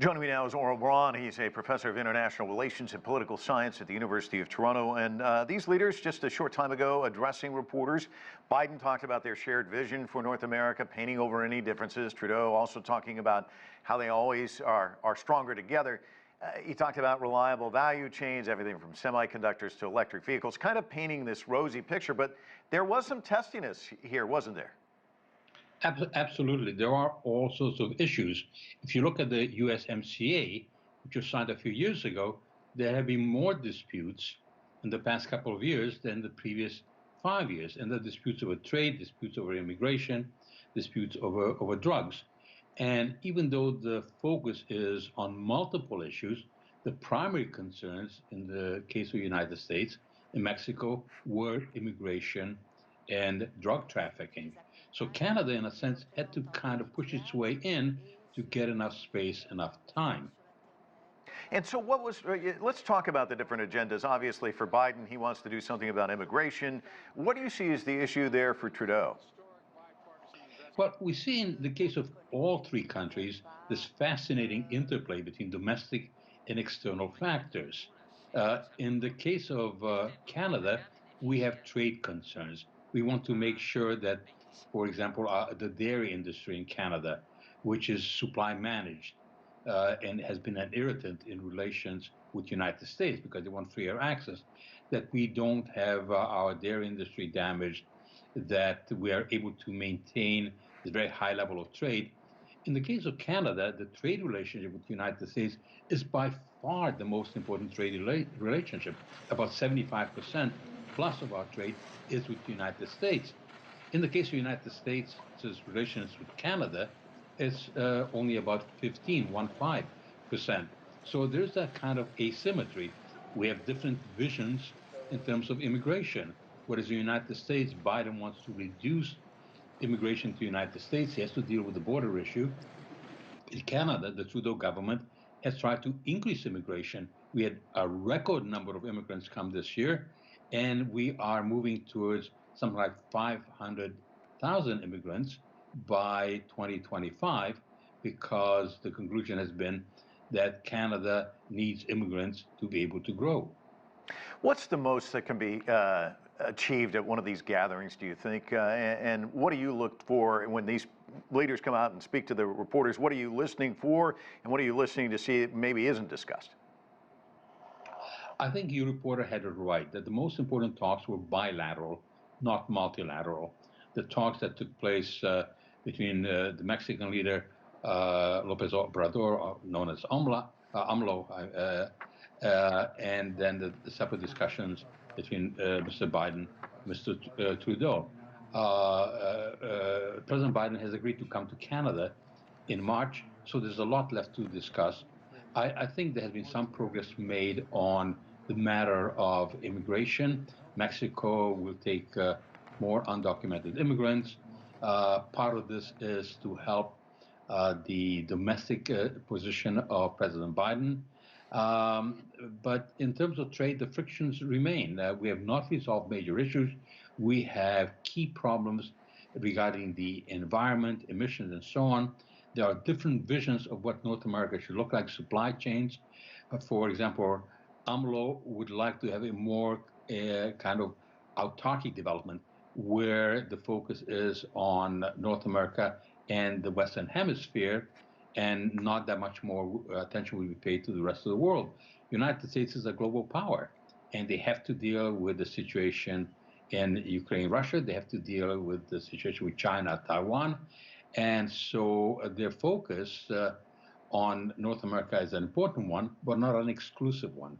Joining me now is Aurel Braun. He's a professor of international relations and political science at the University of Toronto. And these leaders, just a short time ago, addressing reporters, Biden talked about their shared vision for North America, painting over any differences. Trudeau also talking about how they always are stronger together. He talked about reliable value chains, everything from semiconductors to electric vehicles, kind of painting this rosy picture. But there was some testiness here, wasn't there? Absolutely. There are all sorts of issues. If you look at the USMCA, which was signed a few years ago, there have been more disputes in the past couple of years than the previous 5 years. And the disputes over trade, disputes over immigration, disputes over drugs. And even though the focus is on multiple issues, the primary concerns in the case of the United States and Mexico were immigration and drug trafficking. So Canada, in a sense, had to kind of push its way in to get enough space, enough time. And so let's talk about the different agendas. Obviously, for Biden, he wants to do something about immigration. What do you see as the issue there for Trudeau? Well, we see in the case of all three countries this fascinating interplay between domestic and external factors. In the case of Canada, we have trade concerns. We want to make sure that, for example, the dairy industry in Canada, which is supply managed and has been an irritant in relations with the United States because they want freer access, that we don't have our dairy industry damaged, that we are able to maintain the very high level of trade. In the case of Canada, the trade relationship with the United States is by far the most important trade relationship. About 75% plus of our trade is with the United States. In the case of the United States' relations with Canada, it's only about 15%. So there's that kind of asymmetry. We have different visions in terms of immigration. Whereas the United States, Biden wants to reduce immigration to the United States. He has to deal with the border issue. In Canada, the Trudeau government has tried to increase immigration. We had a record number of immigrants come this year, and we are moving towards something like 500,000 immigrants by 2025 because the conclusion has been that Canada needs immigrants to be able to grow. What's the most that can be achieved at one of these gatherings, do you think? And what do you look for when these leaders come out and speak to the reporters? What are you listening for, and what are you listening to see that maybe isn't discussed? I think your reporter had it right, that the most important talks were bilateral, not multilateral. The talks that took place between the Mexican leader, López Obrador, known as AMLO, and then the separate discussions between Mr. Biden and Mr. Trudeau. President Biden has agreed to come to Canada in March, so there's a lot left to discuss. I think there has been some progress made on the matter of immigration. Mexico will take more undocumented immigrants. Part of this is to help the domestic position of President Biden. But in terms of trade, the frictions remain. We have not resolved major issues. We have key problems regarding the environment, emissions, and so on. There are different visions of what North America should look like, supply chains. For example, AMLO would like to have a more kind of autarkic development where the focus is on North America and the Western Hemisphere, and not that much more attention will be paid to the rest of the world. United States is a global power, and they have to deal with the situation in Ukraine, Russia. They have to deal with the situation with China, Taiwan. And so their focus on North America is an important one, but not an exclusive one.